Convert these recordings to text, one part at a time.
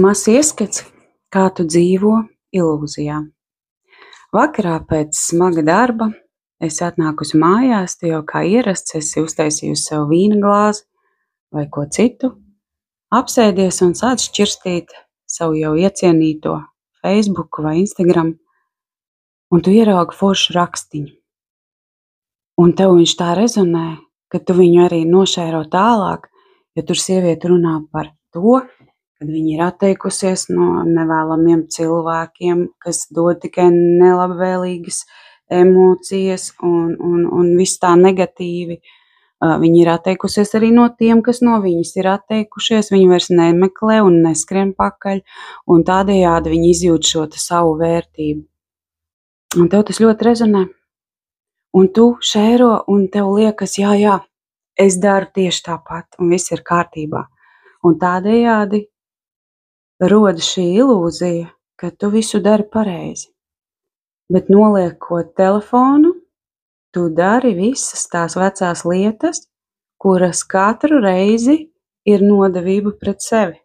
Mazs ieskats, kā tu dzīvo ilūzijā. Vakarā pēc smaga darba esi atnākusi mājās, tu jau kā ierasts esi uztaisījusi sev vīna glāzi vai ko citu, apsēdies un sāc šķirstīt savu jau iecienīto Facebook vai Instagram, un tu ieraugi foršu rakstiņu. Un tev viņš tā rezonē, ka tu viņu arī nošēro tālāk, jo tur sieviete runā par to, kad viņa ir atteikusies no nevēlamiem cilvēkiem, kas dod tikai nelabvēlīgas emocijas un viss tā negatīvi. Viņa ir atteikusies arī no tiem, kas no viņas ir atteikušies. Viņa vairs nemeklē un neskrien pakaļ, un tādējādi viņa izjūt šo savu vērtību. Un tev tas ļoti rezonē. Un tu šēro, un tev liekas, jā, es daru tieši tāpat, un viss ir kārtībā. Un tādējādi rodas šī ilūzija, ka tu visu dari pareizi. Bet noliekot telefonu, tu dari visas tās vecās lietas, kuras katru reizi ir nodevība pret sevi.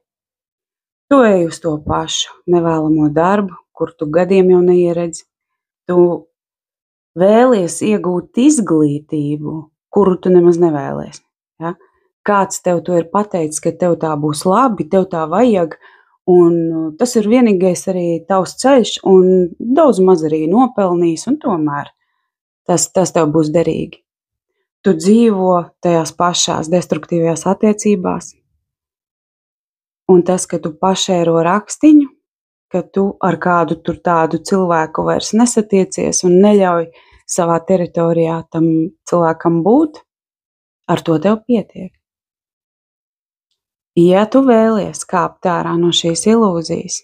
Tu ej uz to pašu nevēlamo darbu, kur tu gadiem jau neieredzi. Tu vēlies iegūt izglītību, kuru tu nemaz nevēlies. Ja? Kāds tev to ir pateicis, ka tev tā būs labi, tev tā vajag, un tas ir vienīgais arī tavs ceļš, un daudz maz arī nopelnījis, un tomēr tas tev būs derīgi. Tu dzīvo tajās pašās destruktīvajās attiecībās, un tas, ka tu pašēro rakstiņu, ka tu ar kādu tur tādu cilvēku vairs nesatiecies un neļauj savā teritorijā tam cilvēkam būt, ar to tev pietiek. Ja tu vēlies kāpt ārā no šīs ilūzijas,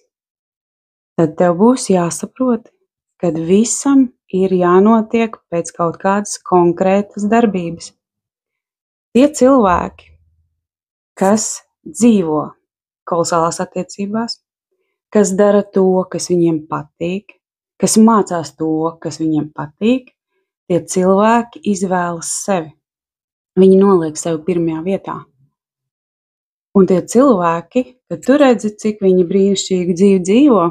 tad tev būs jāsaprot, ka visam ir jānotiek pēc kaut kādas konkrētas darbības. Tie cilvēki, kas dzīvo kolosālās attiecībās, kas dara to, kas viņiem patīk, kas mācās to, kas viņiem patīk, tie cilvēki izvēlas sevi. Viņi noliek sevi pirmajā vietā. Un tie cilvēki, kad tu redzi, cik viņi brīnišķīgi dzīvi dzīvo,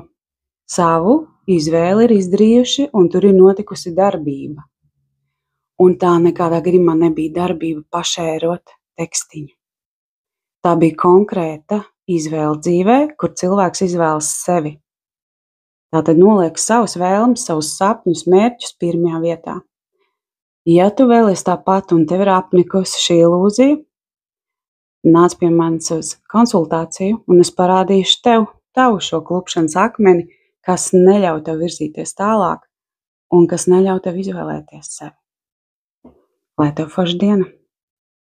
savu izvēli ir izdarījuši, un tur ir notikusi darbība. Un tā nekādā gadījumā nebija darbība pašērot tekstiņu. Tā bija konkrēta izvēle dzīvē, kur cilvēks izvēlas sevi. Tātad noliek savus vēlmes, savus sapņus, mērķus pirmajā vietā. Ja tu vēlies tāpat un tev ir apnikusi šī ilūzija, nāc pie manis uz konsultāciju, un es parādīšu tev tavu šo klupšanas akmeni, kas neļauj tev virzīties tālāk un kas neļauj tev izvēlēties sevi. Lai tev forša diena!